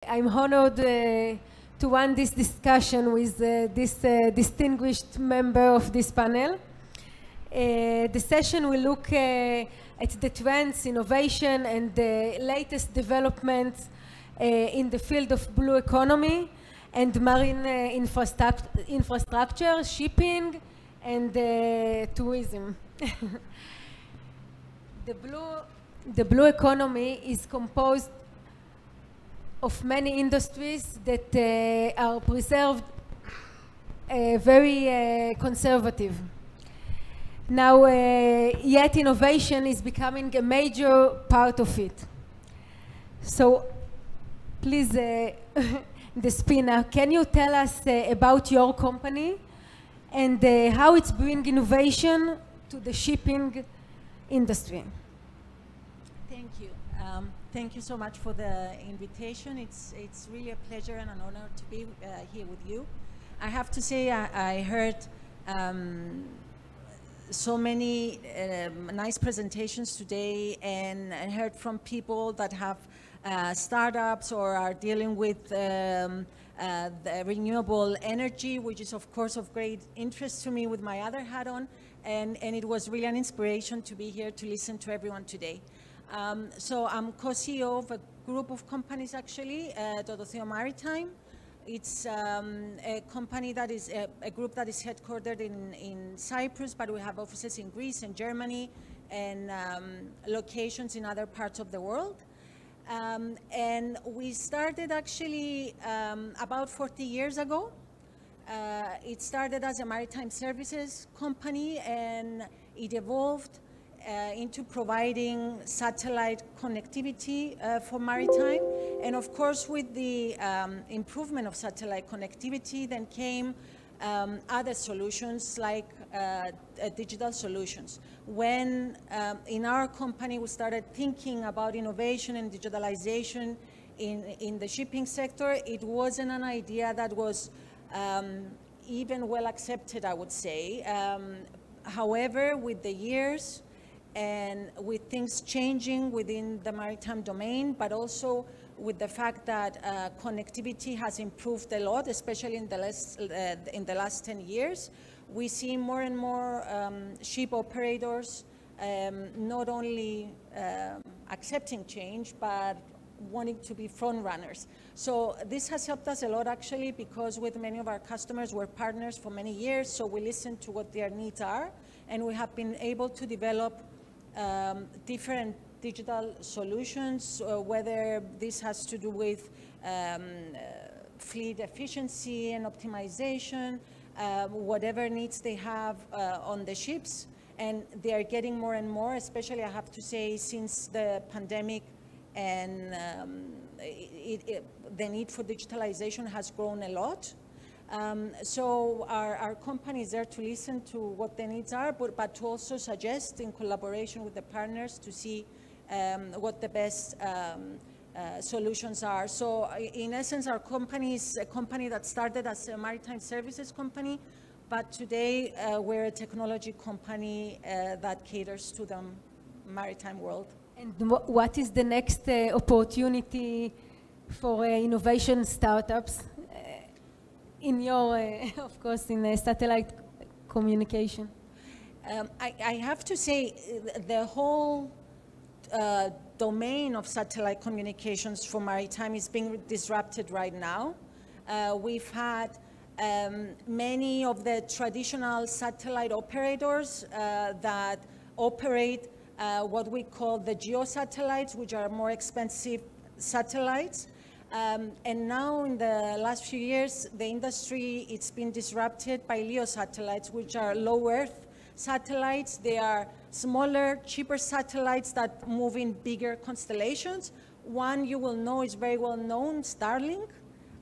I'm honored to run this discussion with this distinguished member of this panel. The session will look at the trends, innovation, and the latest developments in the field of blue economy and marine infrastructure, shipping, and tourism. The blue economy is composed of many industries that are preserved very conservative. Now, yet innovation is becoming a major part of it. So, please, Despina, can you tell us about your company and how it's bringing innovation to the shipping industry? Thank you. Thank you so much for the invitation. It's really a pleasure and an honor to be here with you. I have to say I heard so many nice presentations today, and I heard from people that have startups or are dealing with the renewable energy, which is of course of great interest to me with my other hat on, and it was really an inspiration to be here to listen to everyone today. So I'm co-CEO of a group of companies actually, Tototheo Maritime. It's a company that is a group that is headquartered in Cyprus, but we have offices in Greece and Germany and locations in other parts of the world. And we started actually about 40 years ago. It started as a maritime services company, and it evolved into providing satellite connectivity for maritime. And of course, with the improvement of satellite connectivity, then came other solutions like digital solutions. When in our company we started thinking about innovation and digitalization in the shipping sector, it wasn't an idea that was even well accepted, I would say. However, with the years, and with things changing within the maritime domain, but also with the fact that connectivity has improved a lot, especially in the last 10 years, we see more and more ship operators not only accepting change, but wanting to be front runners. So this has helped us a lot actually, because with many of our customers, we're partners for many years, so we listen to what their needs are, and we have been able to develop different digital solutions, whether this has to do with fleet efficiency and optimization, whatever needs they have on the ships. And they are getting more and more, especially I have to say, since the pandemic, and the need for digitalization has grown a lot. So our company is there to listen to what the needs are, but to also suggest in collaboration with the partners to see what the best solutions are. So in essence, our company is a company that started as a maritime services company, but today we're a technology company that caters to the maritime world. And what is the next opportunity for innovation startups? In your, of course, in satellite communication? I have to say the whole domain of satellite communications for maritime is being disrupted right now. We've had many of the traditional satellite operators that operate what we call the geo satellites, which are more expensive satellites. And now in the last few years, the industry, it's been disrupted by LEO satellites, which are low Earth satellites. They are smaller, cheaper satellites that move in bigger constellations. One you will know is very well known, Starlink,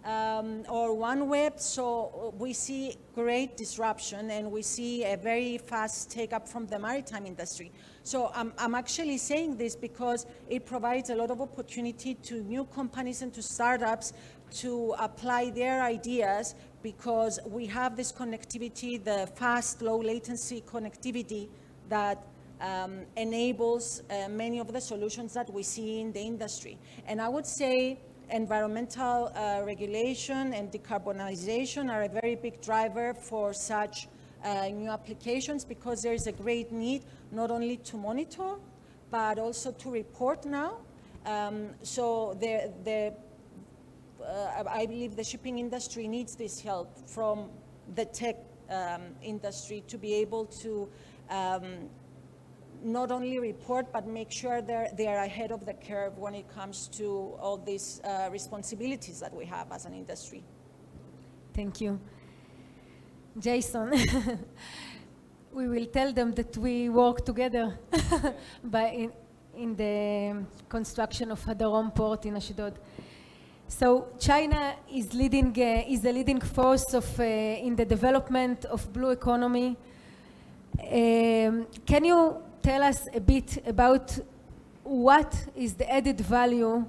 or OneWeb. So we see great disruption, and we see a very fast take-up from the maritime industry. So I'm actually saying this because it provides a lot of opportunity to new companies and to startups to apply their ideas, because we have this connectivity, the fast, low latency connectivity that enables many of the solutions that we see in the industry. And I would say environmental regulation and decarbonization are a very big driver for such new applications, because there is a great need not only to monitor, but also to report now. So I believe the shipping industry needs this help from the tech industry to be able to not only report, but make sure they are ahead of the curve when it comes to all these responsibilities that we have as an industry. Thank you. Jason, we will tell them that we work together in the construction of Hadarom port in Ashdod. So China is a leading force in the development of blue economy. Can you tell us a bit about what is the added value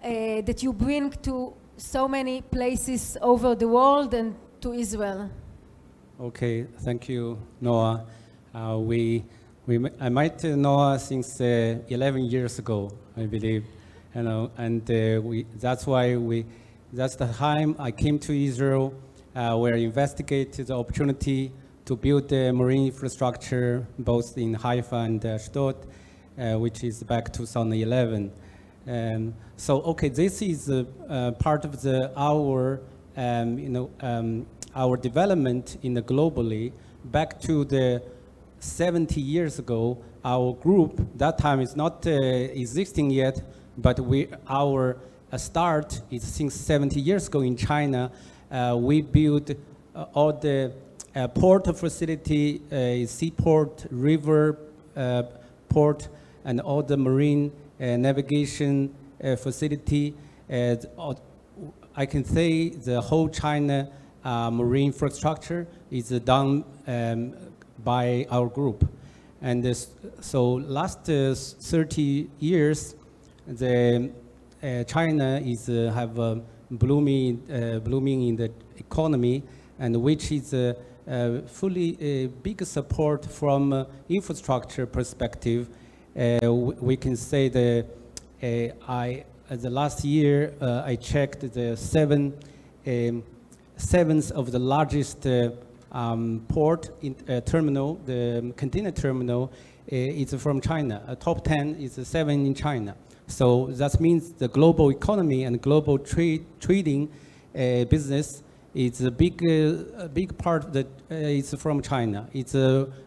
that you bring to so many places over the world and to Israel? Okay, thank you, Noah. I met Noah since 11 years ago, I believe, and that's the time I came to Israel, where I investigated the opportunity to build the marine infrastructure both in Haifa and Ashdod, which is back 2011. So, okay, this is part of our development in the globally. Back to the 70 years ago, our group, that time is not existing yet, but our start is since 70 years ago in China. We built all the port facility, seaport, river port, and all the marine navigation facility. I can say the whole China marine infrastructure is done by our group. And so last 30 years, China is have blooming in the economy, and which is fully big support from infrastructure perspective. We can say the last year I checked the seventh of the largest port terminal, the container terminal, is from China. Top 10 is 7 in China. So that means the global economy and global trading business is a big part that is from China. It's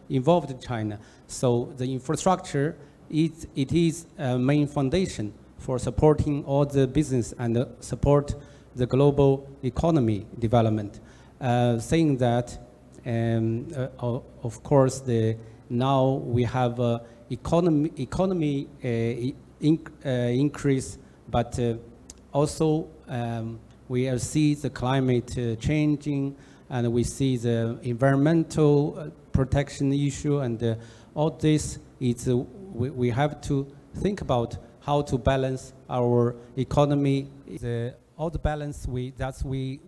involved in China. So the infrastructure, it is a main foundation for supporting all the business and support the global economy development. Saying that, of course, now we have economy increase, but also we see the climate changing, and we see the environmental protection issue, and all this is we have to think about how to balance our economy. All the balance we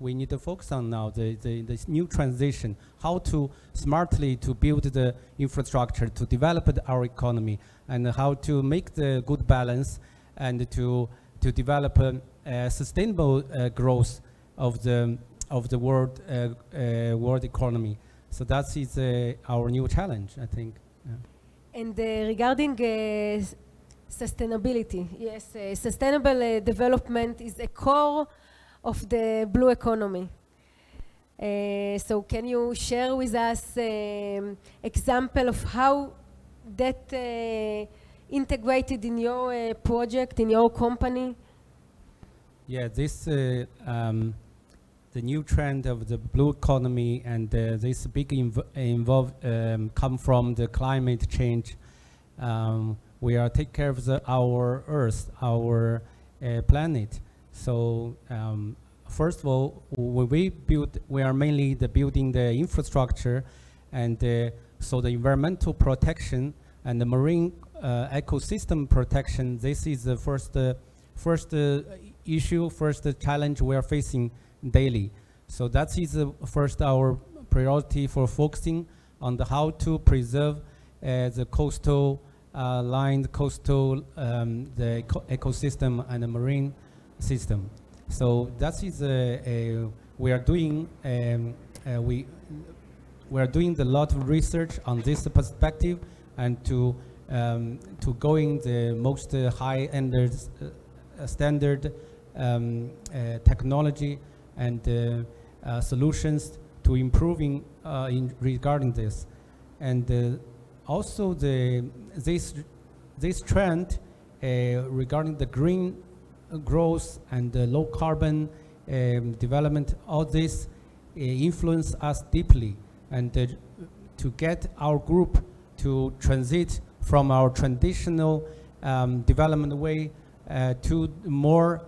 need to focus on now, this new transition, how to smartly to build the infrastructure to develop our economy, and how to make the good balance, and to develop a sustainable growth of the world economy. So that is our new challenge, I think. Yeah. And regarding sustainability, yes, sustainable development is a core of the blue economy. So can you share with us example of how that integrated in your project, in your company? Yeah, this the new trend of the blue economy, and this big come from the climate change. We are take care of our Earth, our planet. So first of all, when we are mainly building the infrastructure, and so the environmental protection and the marine ecosystem protection. This is the first issue, first challenge we are facing daily. So that is first our priority for focusing on how to preserve the coastal the ecosystem and the marine system. So that is we are doing we are doing a lot of research on this perspective, and to going the most high-end standard technology and solutions to improving regarding this. And also this trend regarding the green growth and the low carbon development, all this influence us deeply, and to get our group to transit from our traditional development way to more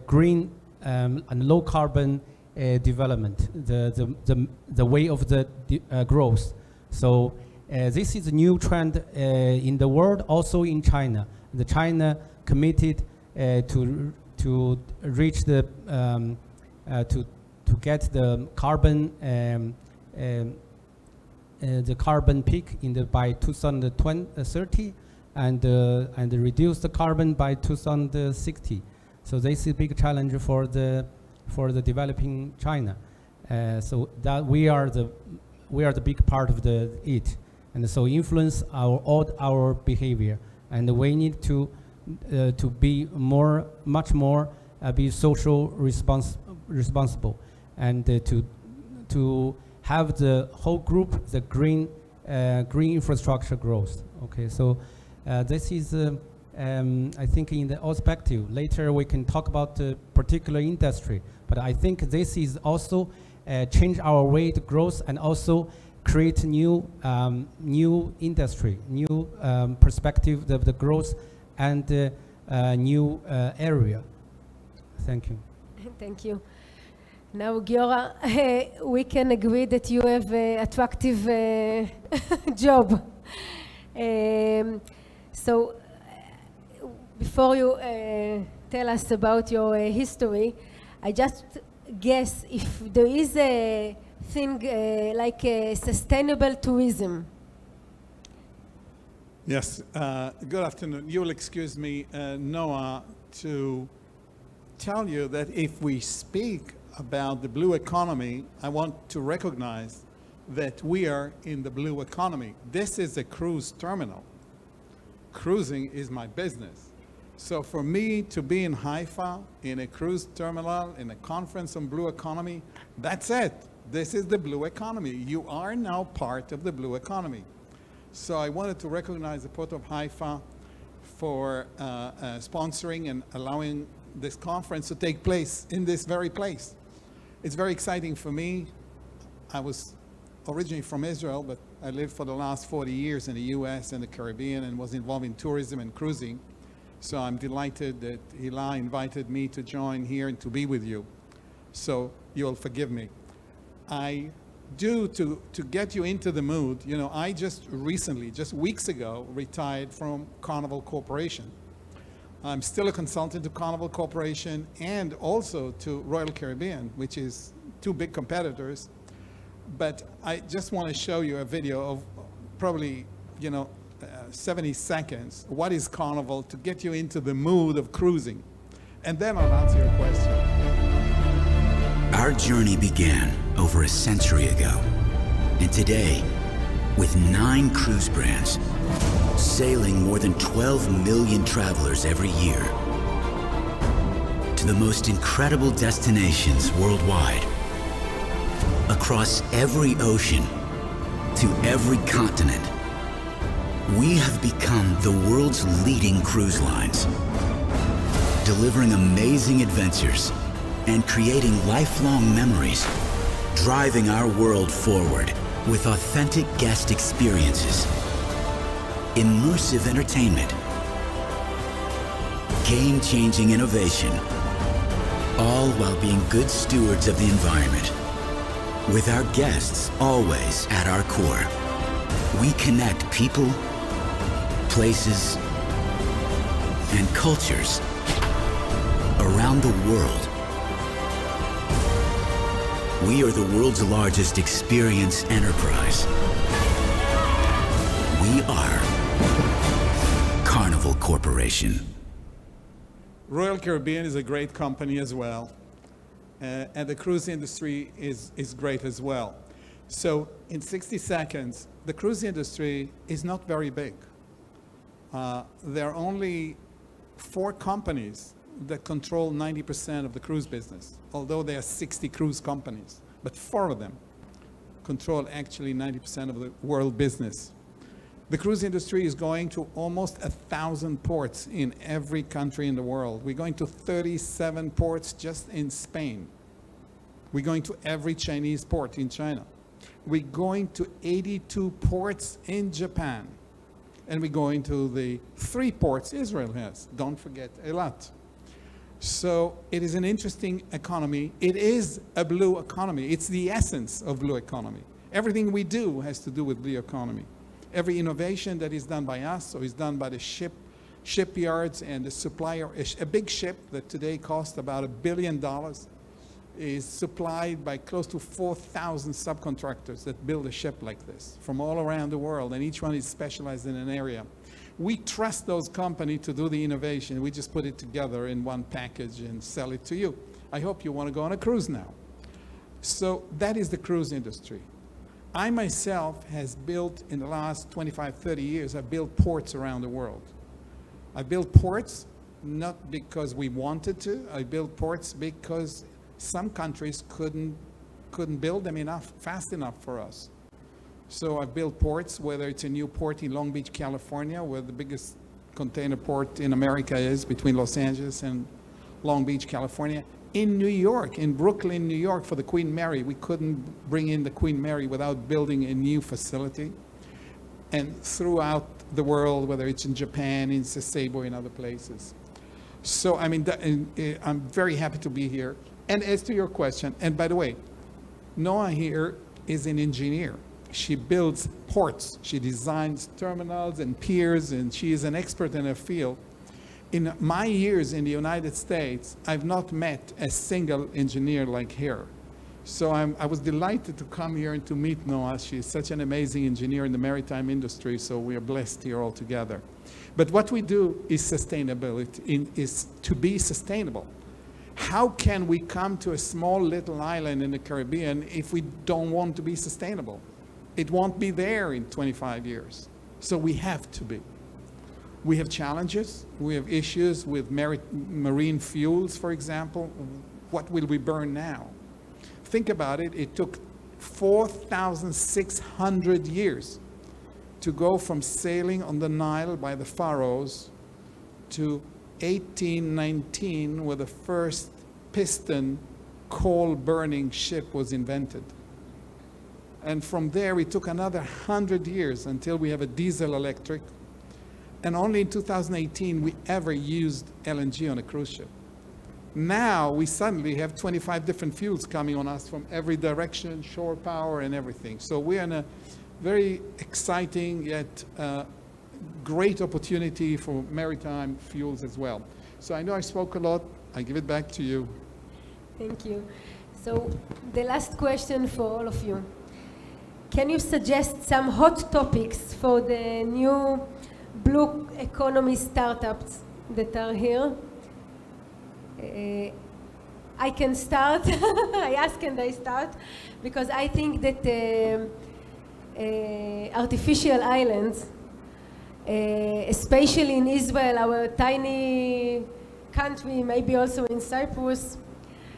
green and low carbon development, the way of the growth. So this is a new trend in the world, also in China. The China committed to reach the to get the carbon peak by 2030, and reduce the carbon by 2060. So this is a big challenge for the developing China. So that we are the big part of it, and so influence all our behavior, and we need to be much more be social responsible, and to have the whole group the green infrastructure growth. Okay, so this is I think in the perspective. Later we can talk about the particular industry, but I think this is also change our way to growth, and also create new industry, new perspective of the growth, and new area. Thank you. Thank you. Now, Giora, we can agree that you have an attractive job. So, before you tell us about your history, I just guess if there is a thing like sustainable tourism. Yes, good afternoon. You'll excuse me, Noah, to tell you that if we speak about the blue economy, I want to recognize that we are in the blue economy. This is a cruise terminal. Cruising is my business. So for me to be in Haifa, in a cruise terminal, in a conference on blue economy, that's it. This is the blue economy. You are now part of the blue economy. So I wanted to recognize the Port of Haifa for sponsoring and allowing this conference to take place in this very place. It's very exciting for me. I was originally from Israel, but I lived for the last 40 years in the US and the Caribbean, and was involved in tourism and cruising. So I'm delighted that Hila invited me to join here and to be with you. So you'll forgive me. I do, to get you into the mood, you know, I just recently, just weeks ago, retired from Carnival Corporation. I'm still a consultant to Carnival Corporation and also to Royal Caribbean, which is two big competitors. But I just want to show you a video of probably, 70 seconds. What is Carnival, to get you into the mood of cruising? And then I'll answer your question. Our journey began over a century ago. And today, with 9 cruise brands, sailing more than 12 million travelers every year to the most incredible destinations worldwide, across every ocean, to every continent, we have become the world's leading cruise lines, delivering amazing adventures and creating lifelong memories, driving our world forward with authentic guest experiences, immersive entertainment, game-changing innovation, all while being good stewards of the environment. With our guests always at our core, we connect people, places, and cultures around the world. We are the world's largest experience enterprise. We are Carnival Corporation. Royal Caribbean is a great company as well. And the cruise industry is great as well. So in 60 seconds, the cruise industry is not very big. There are only 4 companies that control 90% of the cruise business, although there are 60 cruise companies, but 4 of them control actually 90% of the world business. The cruise industry is going to almost 1,000 ports in every country in the world. We're going to 37 ports just in Spain. We're going to every Chinese port in China. We're going to 82 ports in Japan. And we're going to the 3 ports Israel has. Don't forget Eilat. So it is an interesting economy. It is a blue economy. It's the essence of blue economy. Everything we do has to do with blue economy. Every innovation that is done by us or is done by the shipyards and the supplier, a big ship that today costs about $1 billion is supplied by close to 4,000 subcontractors that build a ship like this from all around the world, and each one is specialized in an area. We trust those companies to do the innovation. We just put it together in one package and sell it to you. I hope you want to go on a cruise now. So that is the cruise industry. I myself has built, in the last 25, 30 years, I've built ports around the world. I built ports not because we wanted to. I built ports because some countries couldn't build them fast enough for us. So I've built ports, whether it's a new port in Long Beach, California, where the biggest container port in America is, between Los Angeles and Long Beach, California. In New York, in Brooklyn, New York, for the Queen Mary, we couldn't bring in the Queen Mary without building a new facility. And throughout the world, whether it's in Japan, in Sasebo, in other places. So, I mean, I'm very happy to be here. And as to your question, and by the way, Noah here is an engineer. She builds ports. She designs terminals and piers, and she is an expert in her field. In my years in the United States, I've not met a single engineer like her. So I was delighted to come here and to meet Noah. She is such an amazing engineer in the maritime industry, so we are blessed here all together. But what we do is sustainability, is to be sustainable. How can we come to a small little island in the Caribbean if we don't want to be sustainable? It won't be there in 25 years. So we have to be. We have challenges. We have issues with marine fuels, for example. What will we burn now? Think about it. It took 4,600 years to go from sailing on the Nile by the pharaohs to 1819, where the first piston coal-burning ship was invented. And from there, it took another 100 years until we have a diesel electric. And only in 2018 we ever used LNG on a cruise ship. Now we suddenly have 25 different fuels coming on us from every direction, shore power and everything. So we're in a very exciting yet great opportunity for maritime fuels as well. So I know I spoke a lot. I give it back to you. Thank you. So the last question for all of you. Can you suggest some hot topics for the new blue economy startups that are here? I can start. I ask and I start, because I think that artificial islands, especially in Israel, our tiny country, maybe also in Cyprus,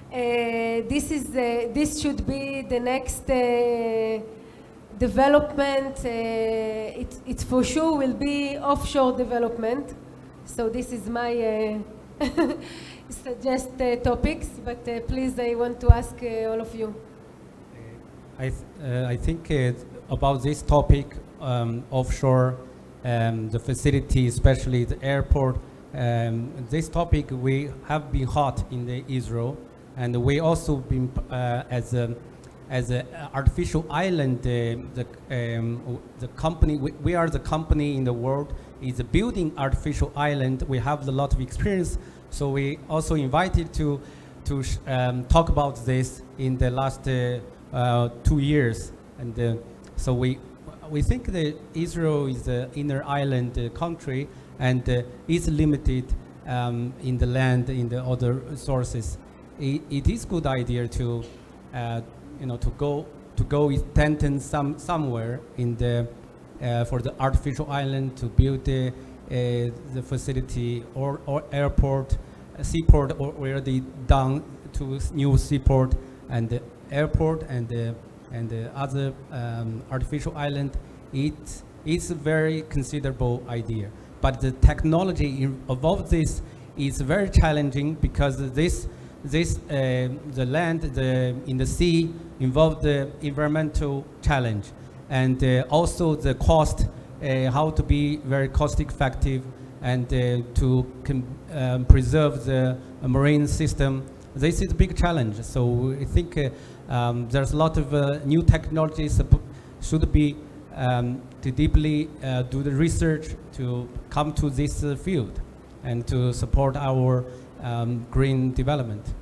this should be the next development. It for sure will be offshore development. So this is my suggest topics, but please, I want to ask all of you. I think about this topic, offshore, the facility, especially the airport. This topic we have been hot in Israel, and we also been as an artificial island. The company we are the company in the world is building artificial island. We have a lot of experience, so we also invited to talk about this in the last 2 years, and so we think that Israel is the inner island country and is limited in the land, in the other sources. It is good idea to, to go intend somewhere in the for the artificial island to build the facility or airport, seaport already done to new seaport and the airport and the other artificial island. It's a very considerable idea, but the technology of this is very challenging because the land in the sea involve the environmental challenge, and also the cost, how to be very cost effective and to preserve the marine system. This is a big challenge. So I think there's a lot of new technologies should be to deeply do the research to come to this field and to support our green development.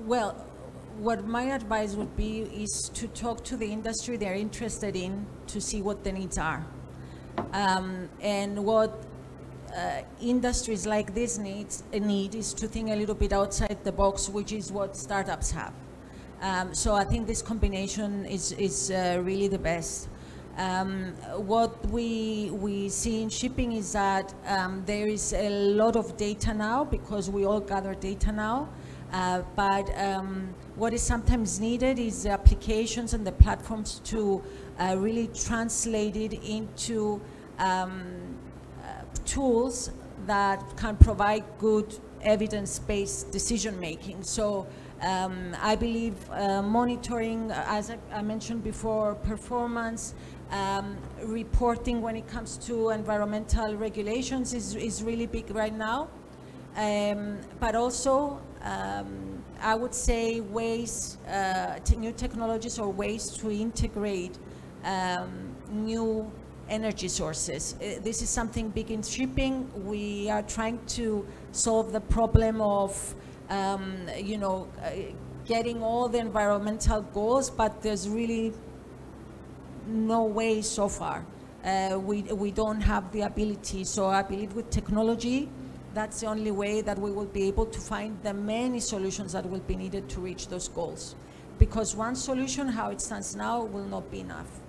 Well, what my advice would be is to talk to the industry they're interested in to see what the needs are. And what industries like this need is to think a little bit outside the box, which is what startups have. So I think this combination is really the best. What we see in shipping is that there is a lot of data now because we all gather data now. But what is sometimes needed is the applications and the platforms to really translate it into tools that can provide good evidence-based decision-making. So I believe monitoring, as I mentioned before, performance, reporting when it comes to environmental regulations is really big right now. But also, I would say ways, new technologies or ways to integrate new energy sources. This is something big in shipping. We are trying to solve the problem of, getting all the environmental goals, but there's really no way so far. We don't have the ability. So I believe with technology, that's the only way that we will be able to find the many solutions that will be needed to reach those goals. Because one solution, how it stands now, will not be enough.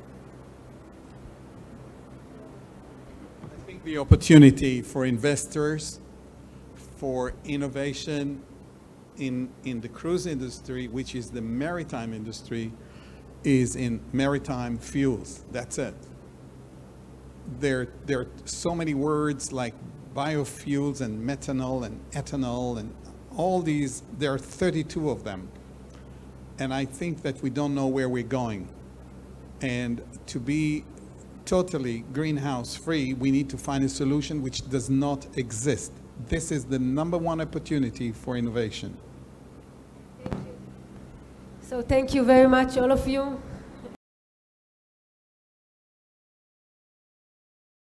I think the opportunity for investors, for innovation in the cruise industry, which is the maritime industry, is in maritime fuels. That's it. There are so many words like biofuels and methanol and ethanol and all these. There are 32 of them. And I think that we don't know where we're going. And to be totally greenhouse free, we need to find a solution which does not exist. This is the #1 opportunity for innovation. So thank you very much, all of you.